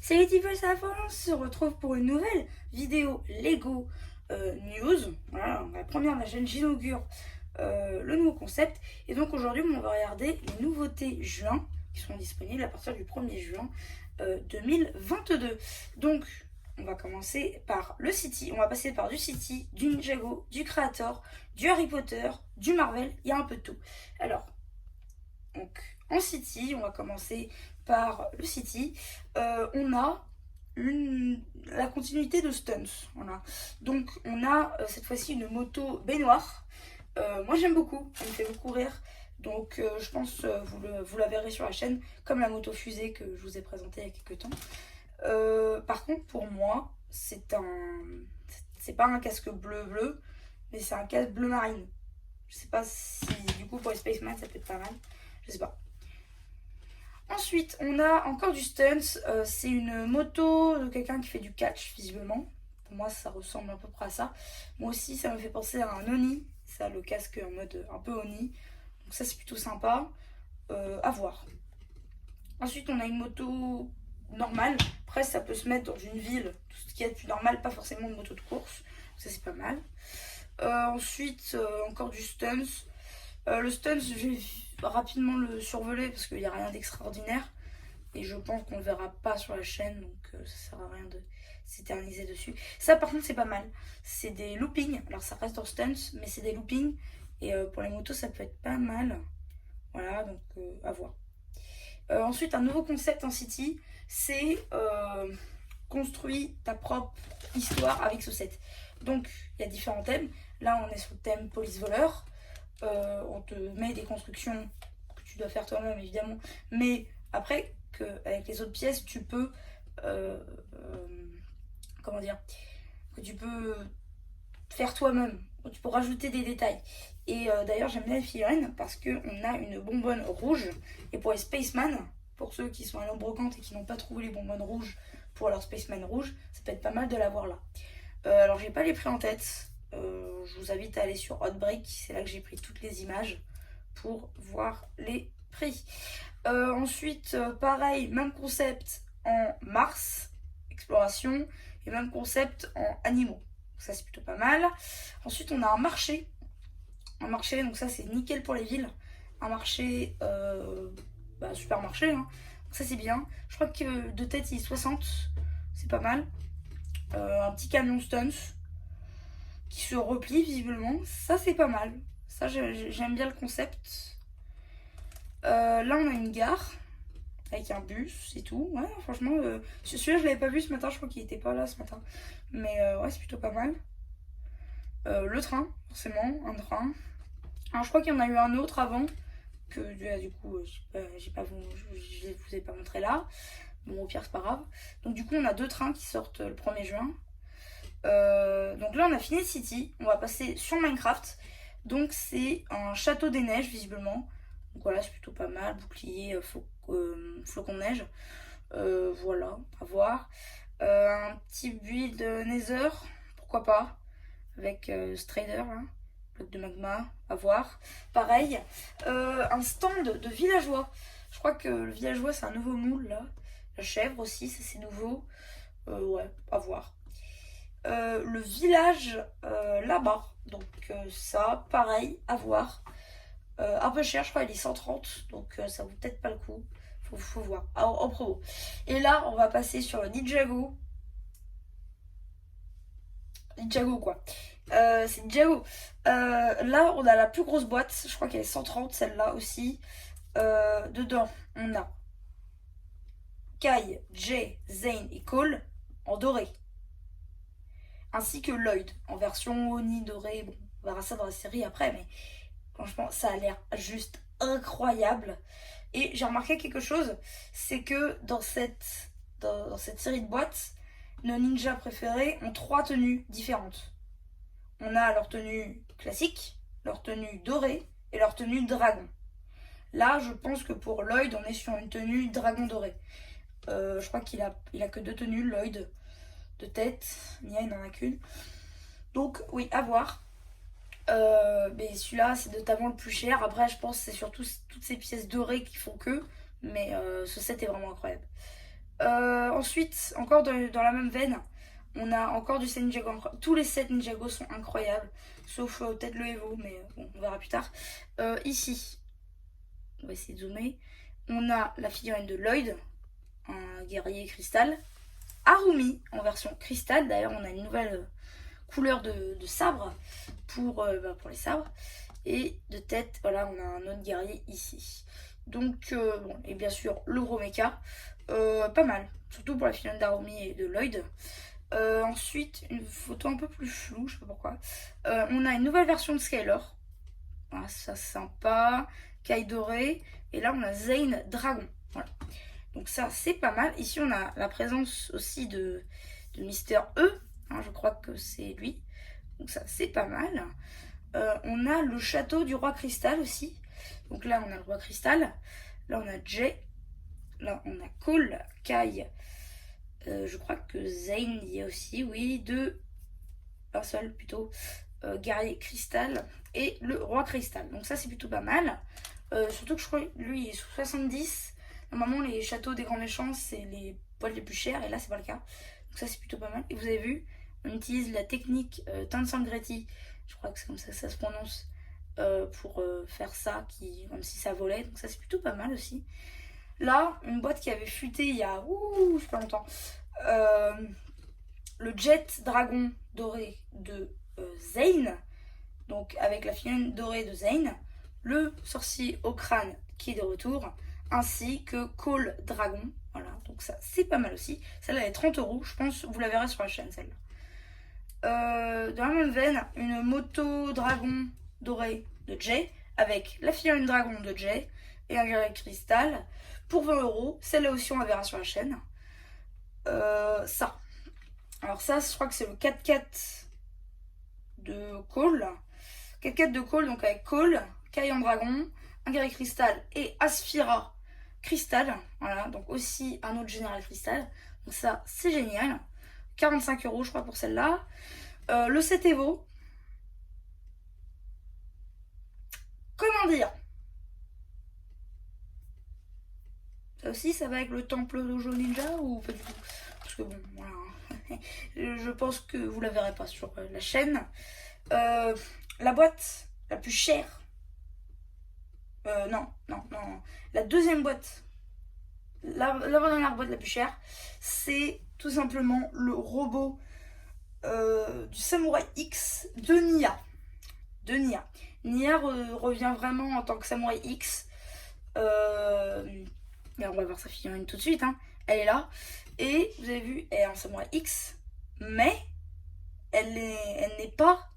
Salut Tiffany, ça va, on se retrouve pour une nouvelle vidéo Lego News. Voilà, la première de la chaîne, j'inaugure le nouveau concept. Et donc aujourd'hui, on va regarder les nouveautés juin qui sont disponibles à partir du 1er juin 2022. Donc, on va commencer par le City. On va passer par du City, du Ninjago, du Creator, du Harry Potter, du Marvel. Il y a un peu de tout. Alors, donc, en City, on va commencer par le City. On a la continuité de Stunts. Voilà. Donc, on a cette fois-ci une moto baignoire. Moi, j'aime beaucoup. Elle me fait beaucoup rire. Donc, je pense vous la verrez sur la chaîne, comme la moto fusée que je vous ai présentée il y a quelques temps. Par contre, pour moi, c'est pas un casque bleu-bleu, mais c'est un casque bleu marine. Je sais pas si, du coup, pour les Spaceman, ça peut être pas mal. Je sais pas. Ensuite, on a encore du stunts. C'est une moto de quelqu'un qui fait du catch, visiblement. Pour moi, ça ressemble à peu près à ça. Moi aussi, ça me fait penser à un Oni. Ça, le casque en mode un peu Oni. Donc ça, c'est plutôt sympa. À voir. Ensuite, on a une moto normale. Après, ça peut se mettre dans une ville. Tout ce qu'il y a de plus normal, pas forcément de moto de course. Ça, c'est pas mal. Ensuite, encore du stunts. Le stunts, je vais rapidement le survoler parce qu'il n'y a rien d'extraordinaire. Et je pense qu'on le verra pas sur la chaîne, donc ça sert à rien de s'éterniser dessus. Ça, par contre, c'est pas mal. C'est des loopings. Alors, ça reste dans stunts, mais c'est des loopings. Et pour les motos, ça peut être pas mal. Voilà, donc à voir. Ensuite, un nouveau concept en City, c'est construis ta propre histoire avec ce set. Donc, il y a différents thèmes. Là, on est sur le thème police-voleur. On te met des constructions que tu dois faire toi-même, évidemment. Mais après, avec les autres pièces, tu peux... comment dire, que tu peux faire toi-même. Tu peux rajouter des détails. Et d'ailleurs, j'aime bien les figurines parce qu'on a une bonbonne rouge. Et pour les Spaceman, pour ceux qui sont à l'eau brocante et qui n'ont pas trouvé les bonbonnes rouges pour leur Spaceman rouge, ça peut être pas mal de l'avoir là. Alors, j'ai pas les prix en tête. Je vous invite à aller sur Hotbrick. C'est là que j'ai pris toutes les images pour voir les prix. Ensuite, pareil, même concept en Mars, exploration, et même concept en animaux. Ça, c'est plutôt pas mal. Ensuite, on a un marché. Un marché, donc ça, c'est nickel pour les villes. Un marché, supermarché. Hein. Donc ça, c'est bien. Je crois que de tête, il est 60. C'est pas mal. Un petit camion stunts qui se replie visiblement. Ça, c'est pas mal. Ça, j'aime bien le concept. Là, on a une gare avec un bus et tout. Ouais, franchement, celui-là, je l'avais pas vu ce matin. Je crois qu'il était pas là ce matin. Mais ouais, c'est plutôt pas mal. Le train, forcément, un train. Alors, je crois qu'il y en a eu un autre avant que du coup, je vous ai pas montré là. Bon, au pire, c'est pas grave. Donc, du coup, on a deux trains qui sortent le 1er juin. Donc là, on a fini City. On va passer sur Minecraft. Donc, c'est un château des neiges, visiblement. Donc voilà, c'est plutôt pas mal. Bouclier, flocon de neige. Voilà, à voir. Un petit build Nether, pourquoi pas. Avec Strider, là. Bloc de magma, à voir. Pareil, un stand de villageois. Je crois que le villageois, c'est un nouveau moule, là. La chèvre aussi, ça c'est nouveau. Ouais, à voir. Le village là-bas. Donc ça, pareil, à voir. Un peu cher, je crois, il est 130. Donc ça vaut peut-être pas le coup. Faut voir. En promo. Et là, on va passer sur le Ninjago. Ninjago, quoi. C'est Ninjago. Là, on a la plus grosse boîte. Je crois qu'elle est 130, celle-là aussi. Dedans, on a Kai, Jay, Zane et Cole en doré. Ainsi que Lloyd en version Oni doré. Bon, on verra ça dans la série après, mais franchement, ça a l'air juste incroyable. Et j'ai remarqué quelque chose, c'est que dans cette série de boîtes, nos ninjas préférés ont trois tenues différentes. On a leur tenue classique, leur tenue dorée et leur tenue dragon. Là, je pense que pour Lloyd, on est sur une tenue dragon doré. Je crois qu'il a que deux tenues, Lloyd, de tête. Nia, il n'en a qu'une. Donc, oui, à voir. Mais celui-là, c'est notamment le plus cher. Après, je pense que c'est surtout toutes ces pièces dorées qui font que. Mais ce set est vraiment incroyable. Ensuite, encore dans la même veine, on a encore du set Ninjago. Tous les sets Ninjago sont incroyables, sauf peut-être le Evo, mais bon, on verra plus tard. Ici, on va essayer de zoomer. On a la figurine de Lloyd, un guerrier cristal. Harumi en version cristal. D'ailleurs, on a une nouvelle couleur de sabre pour les sabres. Et de tête, voilà, on a un autre guerrier ici. Donc, bon, et bien sûr, le gros mecha. Pas mal, surtout pour la figurine d'Harumi et de Lloyd. Ensuite, une photo un peu plus floue, je sais pas pourquoi. On a une nouvelle version de Skyler. Ah, ça, sympa. Kai doré. Et là, on a Zane Dragon. Voilà. Donc ça, c'est pas mal. Ici, on a la présence aussi de Mister E. Hein, je crois que c'est lui. Donc ça, c'est pas mal. On a le château du roi cristal aussi. Donc là, on a le roi cristal. Là, on a Jay. Là, on a Cole, Kai. Je crois que Zane y est aussi. Oui, un seul plutôt. Guerrier cristal. Et le roi cristal. Donc ça, c'est plutôt pas mal. Surtout que je crois que lui, il est sous 70. Normalement, les châteaux des grands méchants, c'est les boîtes les plus chères. Et là, c'est pas le cas. Donc ça, c'est plutôt pas mal. Et vous avez vu, on utilise la technique Tansangretti. Je crois que c'est comme ça que ça se prononce. Pour faire ça, comme si ça volait. Donc ça, c'est plutôt pas mal aussi. Là, une boîte qui avait fuité il y a super longtemps. Le Jet Dragon doré de Zane. Donc avec la figurine dorée de Zane. Le sorcier au crâne qui est de retour. Ainsi que Cole Dragon. Voilà, donc ça c'est pas mal aussi. Celle-là elle est 30 €. Je pense que vous la verrez sur la chaîne celle-là. Dans la même veine, une moto dragon doré de Jay. Avec la figurine dragon de Jay. Et un guerrier cristal. Pour 20 €. Celle-là aussi on la verra sur la chaîne. Ça. Alors ça, je crois que c'est le 4x4 de Cole. 4x4 de Cole, donc avec Cole, Kai en dragon, un guerrier cristal et Asphyra cristal. Voilà, donc aussi un autre général cristal. Donc ça, c'est génial. 45 € je crois pour celle-là. Le 7 Evo. Comment dire? Ça aussi, ça va avec le temple Dojo Ninja ou pas du tout? Parce que bon, voilà. Je pense que vous la verrez pas sur la chaîne. La boîte la plus chère. Non. La deuxième boîte. L'avant-dernière boîte la plus chère. C'est tout simplement le robot du Samouraï X de Nia. Nia revient vraiment en tant que Samouraï X. Mais on va voir sa figurine tout de suite. Hein. Elle est là. Et vous avez vu, elle est en Samouraï X. Mais elle n'est pas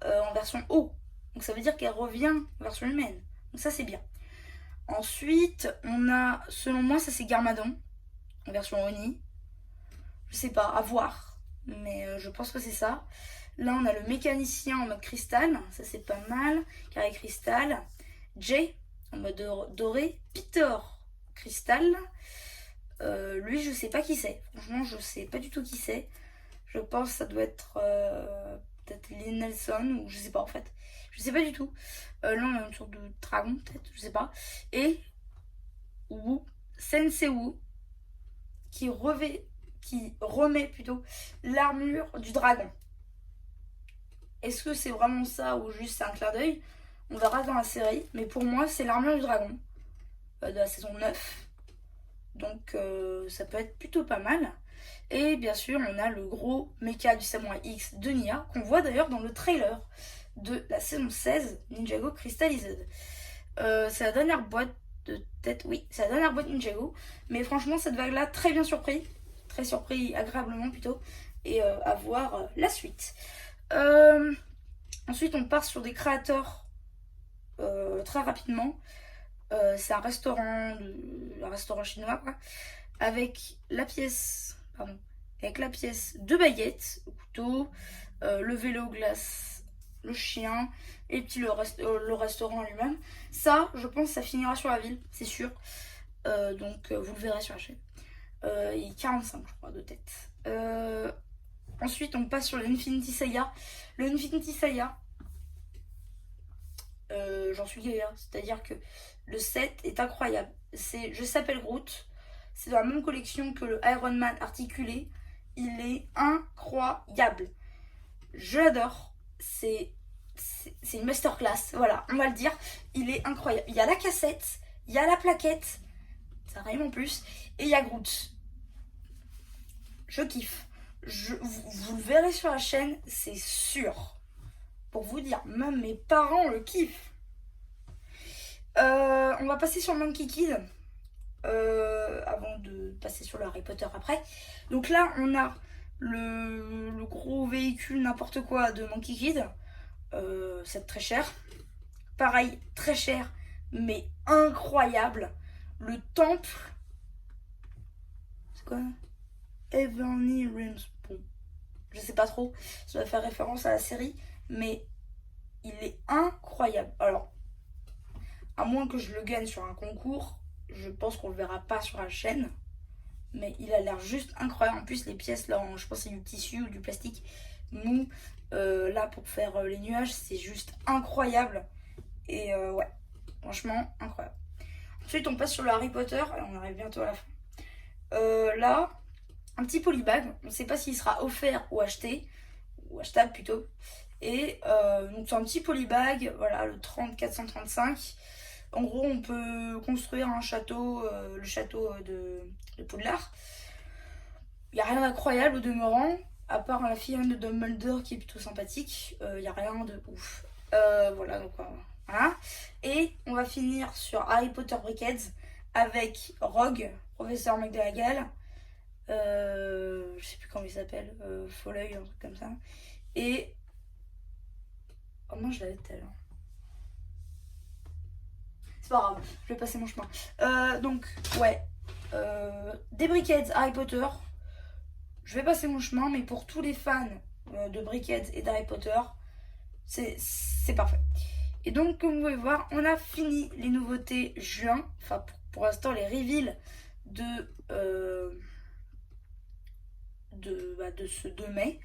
en version haut. Donc ça veut dire qu'elle revient en version humaine. Donc ça c'est bien. Ensuite, on a, selon moi, ça c'est Garmadon. En version Oni. Je sais pas, à voir. Mais je pense que c'est ça. Là on a le mécanicien en mode cristal. Ça c'est pas mal. Carré cristal. Jay en mode doré. Peter cristal. Lui je sais pas qui c'est. Franchement je sais pas du tout qui c'est. Je pense que ça doit être peut-être Lee Nelson ou je sais pas en fait. Je sais pas du tout. Là on a une sorte de dragon peut-être, je sais pas. Et Wu, Sensei Wu, qui remet plutôt l'armure du dragon. Est-ce que c'est vraiment ça ou juste c'est un clin d'œil? On verra dans la série. Mais pour moi c'est l'armure du dragon de la saison 9. Donc ça peut être plutôt pas mal. Et bien sûr, on a le gros mecha du Samouraï X de Nia, qu'on voit d'ailleurs dans le trailer de la saison 16, Ninjago Crystallized. C'est la dernière boîte de tête, oui, c'est la dernière boîte Ninjago. Mais franchement, cette vague-là, très bien surpris. Très surpris, agréablement plutôt. Et à voir la suite. Ensuite, on part sur des créateurs très rapidement. C'est un restaurant chinois, quoi. Avec la pièce de baguette, au couteau, le vélo glace, le chien, et puis le restaurant lui-même. Ça, je pense, ça finira sur la ville, c'est sûr. Donc, vous le verrez sur la chaîne. Il est 45, je crois, de tête. Ensuite, on passe sur l'Infinity Saga. Le Infinity Saga, j'en suis gaillard. C'est-à-dire que le set est incroyable. Je s'appelle Groot. c'est dans la même collection que le Iron Man articulé. Il est incroyable. Je l'adore. C'est une masterclass. Voilà, on va le dire. Il est incroyable. Il y a la cassette, il y a la plaquette. Ça rime en plus. Et il y a Groot. Je kiffe. Vous le verrez sur la chaîne, c'est sûr. Pour vous dire, même mes parents le kiffent. On va passer sur Monkey Kid. Avant de passer sur le Harry Potter après. Donc là, on a le gros véhicule n'importe quoi de Monkey Kid. C'est très cher. Pareil, très cher, mais incroyable. Le temple. C'est quoi? Heavenly Realms. Bon, je sais pas trop. Ça doit faire référence à la série. Mais il est incroyable. Alors, à moins que je le gagne sur un concours, je pense qu'on le verra pas sur la chaîne. Mais il a l'air juste incroyable. En plus, les pièces là, je pense que c'est du tissu ou du plastique mou. Là, pour faire les nuages, c'est juste incroyable. Et ouais, franchement, incroyable. Ensuite, on passe sur le Harry Potter. Et on arrive bientôt à la fin. Là, un petit polybag. On ne sait pas s'il sera offert ou acheté. Ou achetable plutôt. Et donc, c'est un petit polybag. Voilà, le 435. En gros, on peut construire un château, le château de Poudlard. Il n'y a rien d'incroyable au demeurant, à part la fille de Dumbledore qui est plutôt sympathique. Il n'y a rien de ouf. Voilà, donc voilà. Et on va finir sur Harry Potter Brickheads avec Rogue, professeur McGonagall. Je sais plus comment il s'appelle, Folleuil, un truc comme ça. Et. Oh, moi je l'avais tout à l'heure. C'est pas grave, je vais passer mon chemin. Donc, ouais. Des Brickheads Harry Potter. Je vais passer mon chemin, mais pour tous les fans de Brickheads et d'Harry Potter, c'est parfait. Et donc, comme vous pouvez voir, on a fini les nouveautés juin. Enfin, pour l'instant, les reveals de ce 2 mai.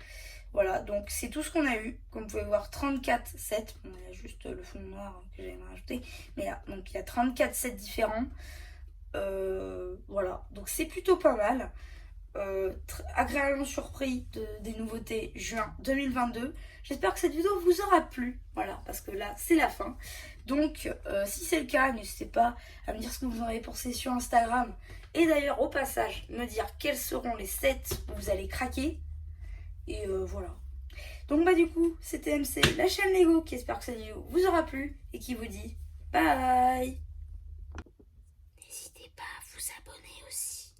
Voilà, donc c'est tout ce qu'on a eu. Comme vous pouvez voir, 34 sets. Bon, il y a juste le fond noir que j'aimerais rajouter. Mais là, donc il y a 34 sets différents. Voilà, donc c'est plutôt pas mal. Agréablement surpris des nouveautés juin 2022. J'espère que cette vidéo vous aura plu. Voilà, parce que là, c'est la fin. Donc, si c'est le cas, n'hésitez pas à me dire ce que vous en avez pensé sur Instagram. Et d'ailleurs, au passage, me dire quels seront les sets où vous allez craquer. Et voilà. Donc, du coup, c'était MC, la chaîne Lego, qui espère que cette vidéo vous aura plu et qui vous dit bye. N'hésitez pas à vous abonner aussi.